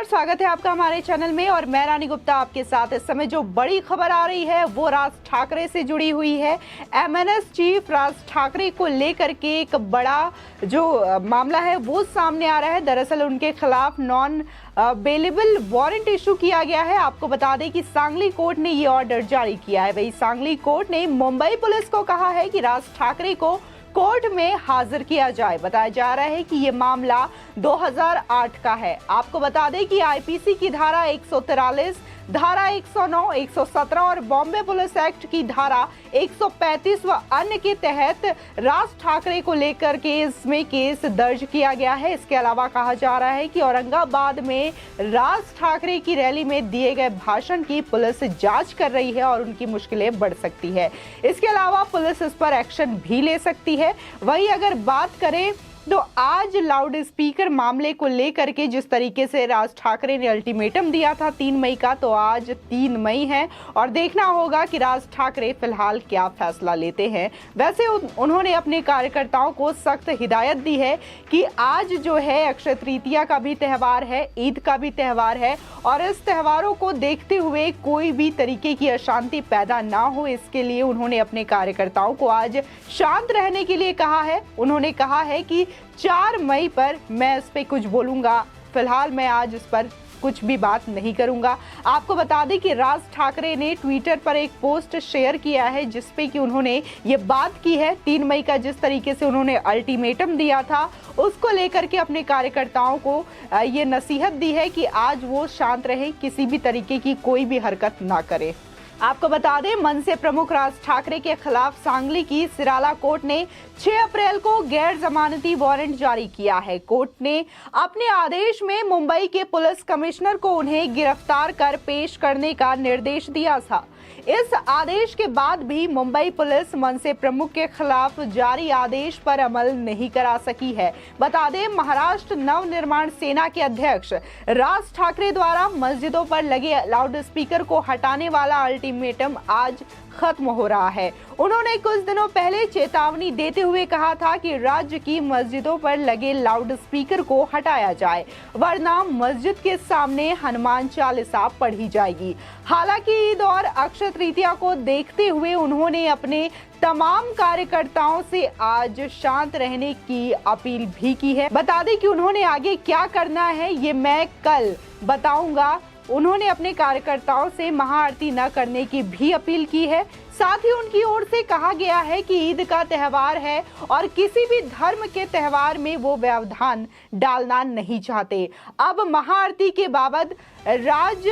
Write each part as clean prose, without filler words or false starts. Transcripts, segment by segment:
स्वागत है आपका हमारे चैनल में और मैं रानी गुप्ता आपके साथ। इस समय जो बड़ी खबर आ रही है वो राज ठाकरे से जुड़ी हुई है। एमएनएस चीफ राज ठाकरे को लेकर के एक बड़ा जो मामला है वो सामने आ रहा है। दरअसल उनके खिलाफ नॉन बेलेबल वारंट इशू किया गया है। आपको बता दें कि सांगली कोर्ट ने ये ऑर्डर जारी किया है। वही सांगली कोर्ट ने मुंबई पुलिस को कहा है कि राज ठाकरे को कोर्ट में हाजिर किया जाए। बताया जा रहा है कि ये मामला 2008 का है। आपको बता दें कि आईपीसी की धारा 143, धारा 109, 117 और बॉम्बे पुलिस एक्ट की धारा 135 व अन्य के तहत राज ठाकरे को लेकर के इसमें केस दर्ज किया गया है। इसके अलावा कहा जा रहा है कि औरंगाबाद में राज ठाकरे की रैली में दिए गए भाषण की पुलिस जांच कर रही है और उनकी मुश्किलें बढ़ सकती है। इसके अलावा पुलिस इस पर एक्शन भी ले सकती है। वहीं अगर बात करें तो आज लाउड स्पीकर मामले को लेकर के जिस तरीके से राज ठाकरे ने अल्टीमेटम दिया था 3 मई का, तो आज 3 मई है और देखना होगा कि राज ठाकरे फिलहाल क्या फैसला लेते हैं। वैसे उन्होंने अपने कार्यकर्ताओं को सख्त हिदायत दी है कि आज जो है अक्षय तृतीया का भी त्यौहार है, ईद का भी त्यौहार है और इस त्योहारों को देखते हुए कोई भी तरीके की अशांति पैदा ना हो, इसके लिए उन्होंने अपने कार्यकर्ताओं को आज शांत रहने के लिए कहा है। उन्होंने कहा है कि 4 मई पर मैं इस पे कुछ बोलूंगा, फिलहाल मैं आज इस पर कुछ भी बात नहीं करूंगा। आपको बता दें कि राज ठाकरे ने ट्विटर पर एक पोस्ट शेयर किया है जिसपे कि उन्होंने ये बात की है 3 मई का जिस तरीके से उन्होंने अल्टीमेटम दिया था उसको लेकर के अपने कार्यकर्ताओं को ये नसीहत दी है कि आज वो शांत रहे, किसी भी तरीके की कोई भी हरकत ना करे। आपको बता दें मनसे प्रमुख राज ठाकरे के खिलाफ सांगली की सिराला कोर्ट ने 6 अप्रैल को गैर जमानती वारंट जारी किया है। कोर्ट ने अपने आदेश में मुंबई के पुलिस कमिश्नर को उन्हें गिरफ्तार कर पेश करने का निर्देश दिया था। इस आदेश के बाद भी मुंबई पुलिस मनसे प्रमुख के खिलाफ जारी आदेश पर अमल नहीं करा सकी है। बता दें महाराष्ट्र नवनिर्माण सेना के अध्यक्ष राज ठाकरे द्वारा मस्जिदों पर लगे लाउड स्पीकर को हटाने वाला अल्टीमेटम आज खत्म हो रहा है। उन्होंने कुछ दिनों पहले चेतावनी देते हुए कहा था कि राज्य की मस्जिदों पर लगे लाउड स्पीकर को हटाया जाए वरना मस्जिद के सामने हनुमान चालीसा पढ़ी जाएगी। हालांकि ईद और अक्षय तृतीया को देखते हुए उन्होंने अपने तमाम कार्यकर्ताओं से आज शांत रहने की अपील भी की है। बता दें कि उन्होंने आगे क्या करना है ये मैं कल बताऊंगा। उन्होंने अपने कार्यकर्ताओं से महाआरती न करने की भी अपील की है। साथ ही उनकी ओर से कहा गया है कि ईद का त्यौहार है और किसी भी धर्म के त्यौहार में वो व्यवधान डालना नहीं चाहते। अब महाआरती के बाबत राज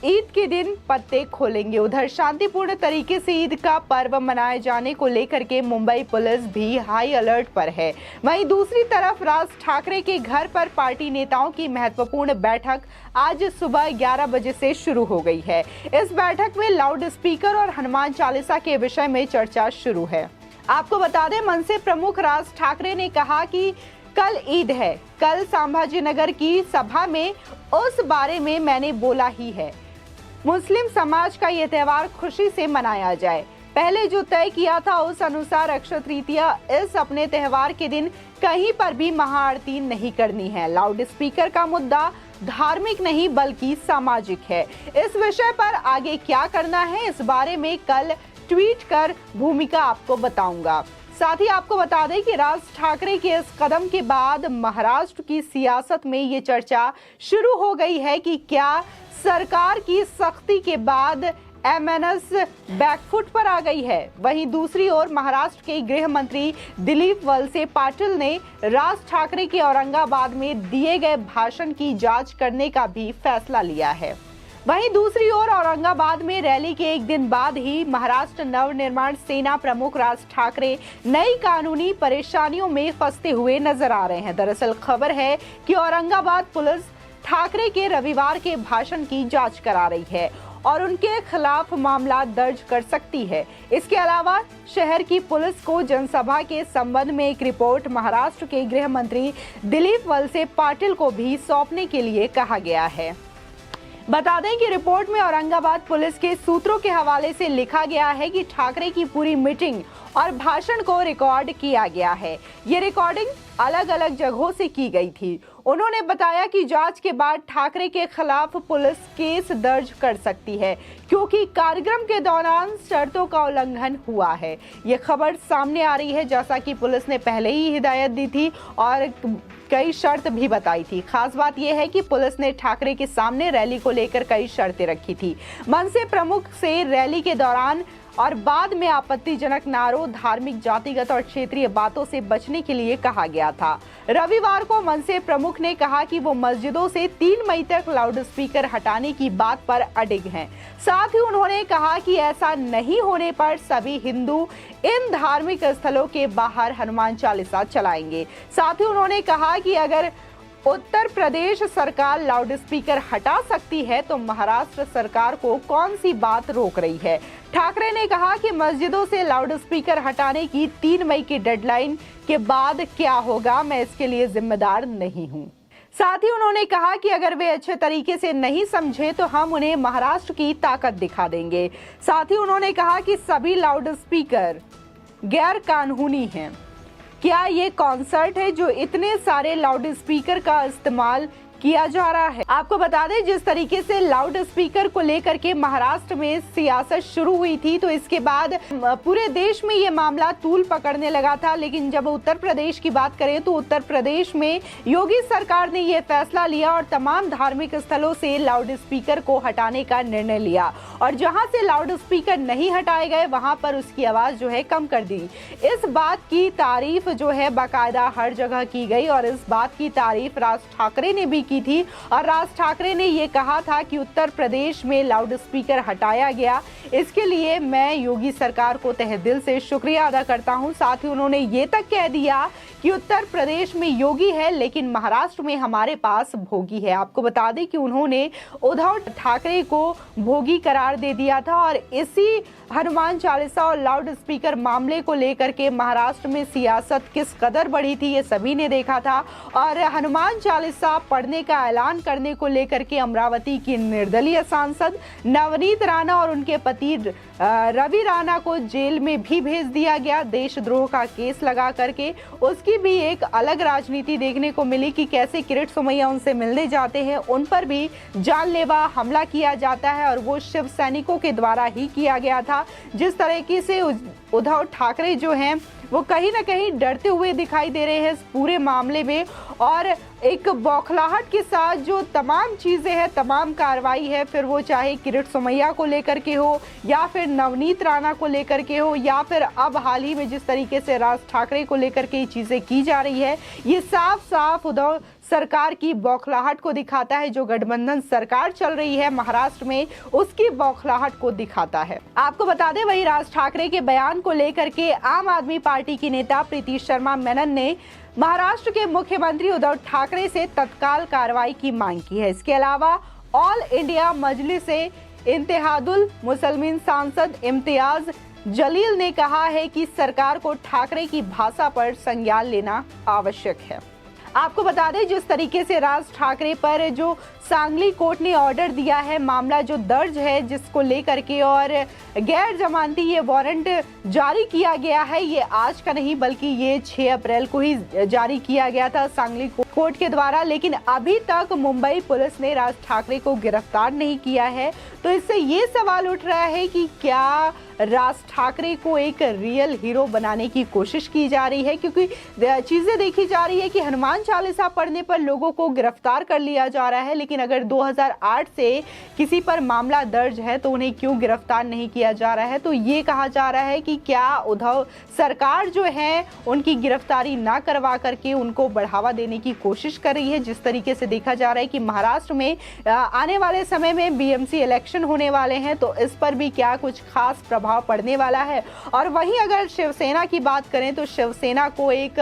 ईद के दिन पत्ते खोलेंगे। उधर शांतिपूर्ण तरीके से ईद का पर्व मनाए जाने को लेकर के मुंबई पुलिस भी हाई अलर्ट पर है। वहीं दूसरी तरफ राज ठाकरे के घर पर पार्टी नेताओं की महत्वपूर्ण बैठक आज सुबह 11 बजे से शुरू हो गई है। इस बैठक में लाउड स्पीकर और हनुमान चालीसा के विषय में चर्चा शुरू है। आपको बता दें मनसे प्रमुख राज ठाकरे ने कहा कि कल ईद है, कल संभाजी नगर की सभा में उस बारे में मैंने बोला ही है। मुस्लिम समाज का ये त्यौहार खुशी से मनाया जाए। पहले जो तय किया था उस अनुसार अक्षय तृतीया इस अपने त्यौहार के दिन कहीं पर भी महाआरती नहीं करनी है। लाउड स्पीकर का मुद्दा धार्मिक नहीं बल्कि सामाजिक है। इस विषय पर आगे क्या करना है इस बारे में कल ट्वीट कर भूमिका आपको बताऊंगा। साथ ही आपको बता दें कि राज ठाकरे के इस कदम के बाद महाराष्ट्र की सियासत में ये चर्चा शुरू हो गई है कि क्या सरकार की सख्ती के बाद एमएनएस बैकफुट पर आ गई है। वहीं दूसरी ओर महाराष्ट्र के गृह मंत्री दिलीप वलसे पाटिल ने राज ठाकरे के औरंगाबाद में दिए गए भाषण की जांच करने का भी फैसला लिया है। वहीं दूसरी ओर औरंगाबाद में रैली के एक दिन बाद ही महाराष्ट्र नवनिर्माण सेना प्रमुख राज ठाकरे नई कानूनी परेशानियों में फंसते हुए नजर आ रहे हैं। दरअसल खबर है कि औरंगाबाद पुलिस ठाकरे के रविवार के भाषण की जांच करा रही है और उनके खिलाफ मामला दर्ज कर सकती है। इसके अलावा शहर की पुलिस को जनसभा के संबंध में एक रिपोर्ट महाराष्ट्र के गृह मंत्री दिलीप वलसे पाटिल को भी सौंपने के लिए कहा गया है। बता दें कि रिपोर्ट में औरंगाबाद पुलिस के सूत्रों के हवाले से लिखा गया है कि ठाकरे की पूरी मीटिंग और भाषण को रिकॉर्ड किया गया है। ये रिकॉर्डिंग अलग अलग जगहों से की गई थी। उन्होंने बताया कि जांच के बाद ठाकरे के खिलाफ पुलिस केस दर्ज कर सकती है क्योंकि कार्यक्रम के दौरान शर्तों का उल्लंघन हुआ है। ये खबर सामने आ रही है, जैसा कि पुलिस ने पहले ही हिदायत दी थी और कई शर्त भी बताई थी। खास बात यह है कि पुलिस ने ठाकरे के सामने रैली को लेकर कई शर्तें रखी थी। मनसे प्रमुख से रैली के दौरान और बाद में आपत्तिजनक नारों, धार्मिक, जातिगत और क्षेत्रीय बातों से बचने के लिए कहा गया था। रविवार को मनसे प्रमुख ने कहा कि वो मस्जिदों से 3 मई तक लाउडस्पीकर हटाने की बात पर अडिग हैं। साथ ही उन्होंने कहा कि ऐसा नहीं होने पर सभी हिंदू इन धार्मिक स्थलों के बाहर हनुमान चालीसा चलाएंगे। साथ ही उन्होंने कहा कि अगर उत्तर प्रदेश सरकार लाउडस्पीकर हटा सकती है तो महाराष्ट्र सरकार को कौन सी बात रोक रही है। ठाकरे ने कहा कि मस्जिदों से लाउडस्पीकर हटाने की 3 मई की डेडलाइन के बाद क्या होगा, मैं इसके लिए जिम्मेदार नहीं हूं। साथ ही उन्होंने कहा कि अगर वे अच्छे तरीके से नहीं समझे तो हम उन्हें महाराष्ट्र की ताकत दिखा देंगे। साथ ही उन्होंने कहा कि सभी लाउडस्पीकर गैर कानूनी हैं। क्या ये कॉन्सर्ट है जो इतने सारे लाउडस्पीकर का इस्तेमाल किया जा रहा है? आपको बता दें, जिस तरीके से लाउडस्पीकर को लेकर के महाराष्ट्र में सियासत शुरू हुई थी तो इसके बाद पूरे देश में ये मामला तूल पकड़ने लगा था। लेकिन जब उत्तर प्रदेश की बात करें तो उत्तर प्रदेश में योगी सरकार ने ये फैसला लिया और तमाम धार्मिक स्थलों से लाउडस्पीकर को हटाने का निर्णय लिया और जहां से लाउडस्पीकर नहीं हटाए गए वहां पर उसकी आवाज जो है कम कर दी। इस बात की तारीफ जो है बाकायदा हर जगह की गई और इस बात की तारीफ राज ठाकरे ने भी की थी और राज ठाकरे ने ये कहा था कि उत्तर प्रदेश में लाउडस्पीकर हटाया गया, इसके लिए मैं योगी सरकार को तहे दिल से शुक्रिया अदा करता हूं। साथ ही उन्होंने ये तक कह दिया कि उत्तर प्रदेश में योगी है लेकिन महाराष्ट्र में हमारे पास भोगी है। आपको बता दें कि उन्होंने उद्धव ठाकरे को भोगी करार दे दिया था और इसी हनुमान चालीसा और लाउडस्पीकर मामले को लेकर के महाराष्ट्र में सियासत किस कदर बढ़ी थी ये सभी ने देखा था और हनुमान चालीसा पढ़ने का ऐलान करने को लेकर के अमरावती की निर्दलीय सांसद नवनीत राणा और उनके पति रवि राणा को जेल में भी भेज दिया गया। देशद्रोह का केस लगा करके उसकी भी एक अलग राजनीति देखने को मिली कि कैसे किरीट सोमैया उनसे मिलने जाते हैं, उन पर भी जानलेवा हमला किया जाता है और वो शिव सैनिकों के द्वारा ही किया गया था। जिस तरीके से उद्धव ठाकरे जो हैं वो कहीं ना कहीं डरते हुए दिखाई दे रहे हैं इस पूरे मामले में और एक बौखलाहट के साथ जो तमाम चीजें हैं, तमाम कार्रवाई है, फिर वो चाहे किरीट सोमैया को लेकर के हो या फिर नवनीत राणा को लेकर के हो या फिर अब हाल ही में जिस तरीके से राज ठाकरे को लेकर के ये चीजें की जा रही है, ये साफ साफ उद्धव सरकार की बौखलाहट को दिखाता है। जो गठबंधन सरकार चल रही है महाराष्ट्र में उसकी बौखलाहट को दिखाता है। आपको बता दें, वही राज ठाकरे के बयान को लेकर के आम आदमी पार्टी की नेता प्रीति शर्मा मेनन ने महाराष्ट्र के मुख्यमंत्री उद्धव ठाकरे से तत्काल कार्रवाई की मांग की है। इसके अलावा ऑल इंडिया मजलिस इत्तेहादुल मुसलमान सांसद इम्तियाज जलील ने कहा है कि सरकार को ठाकरे की भाषा पर संज्ञान लेना आवश्यक है। आपको बता दें, जिस तरीके से राज ठाकरे पर जो सांगली कोर्ट ने ऑर्डर दिया है, मामला जो दर्ज है जिसको लेकर के और गैर जमानती ये वारंट जारी किया गया है, ये आज का नहीं बल्कि ये 6 अप्रैल को ही जारी किया गया था सांगली कोर्ट के द्वारा। लेकिन अभी तक मुंबई पुलिस ने राज ठाकरे को गिरफ्तार नहीं किया है। तो इससे ये सवाल उठ रहा है कि क्या राज ठाकरे को एक रियल हीरो बनाने की कोशिश की जा रही है, क्योंकि चीजें देखी जा रही है कि हनुमान चालीसा पढ़ने पर लोगों को गिरफ्तार कर लिया जा रहा है, लेकिन अगर 2008 से किसी पर मामला दर्ज है तो उन्हें क्यों गिरफ्तार नहीं किया जा रहा है। तो ये कहा जा रहा है कि क्या उद्धव सरकार जो है उनकी गिरफ्तारी ना करवा करके उनको बढ़ावा देने की कोशिश कर रही है। जिस तरीके से देखा जा रहा है कि महाराष्ट्र में आने वाले समय में बीएमसी इलेक्शन होने वाले हैं, तो इस पर भी क्या कुछ खास प्रभाव पड़ने वाला है। और वहीं अगर शिवसेना की बात करें तो शिवसेना को एक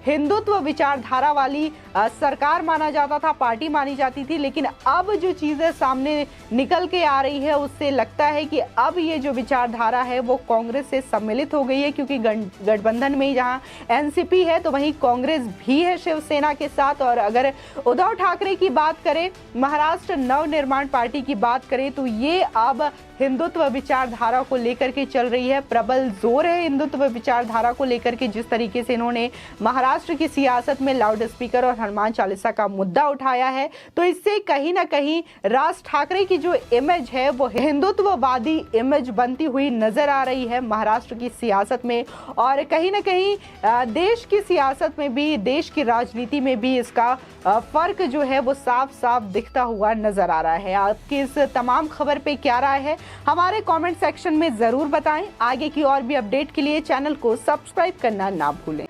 हिंदुत्व विचारधारा वाली सरकार माना जाता था, पार्टी मानी जाती थी, लेकिन अब जो चीजें सामने निकल के आ रही है उससे लगता है कि अब ये जो विचारधारा है वो कांग्रेस से सम्मिलित हो गई है, क्योंकि गठबंधन में जहां एनसीपी है तो वहीं कांग्रेस भी है शिवसेना के साथ। और अगर उद्धव ठाकरे की बात करें, महाराष्ट्र नवनिर्माण पार्टी की बात करें, तो ये अब हिंदुत्व विचारधारा को लेकर के चल रही है। प्रबल जोर है हिंदुत्व विचारधारा को लेकर के। जिस तरीके से इन्होंने महाराष्ट्र महाराष्ट्र की सियासत में लाउड स्पीकर और हनुमान चालीसा का मुद्दा उठाया है, तो इससे कहीं ना कहीं राज ठाकरे की जो इमेज है वो हिंदुत्ववादी इमेज बनती हुई नजर आ रही है महाराष्ट्र की सियासत में। और कहीं ना कहीं देश की सियासत में भी, देश की राजनीति में भी इसका फर्क जो है वो साफ साफ दिखता हुआ नजर आ रहा है। आपकी इस तमाम खबर पे क्या राय है, हमारे कमेंट सेक्शन में जरूर बताएं। आगे की और भी अपडेट के लिए चैनल को सब्सक्राइब करना ना भूलें।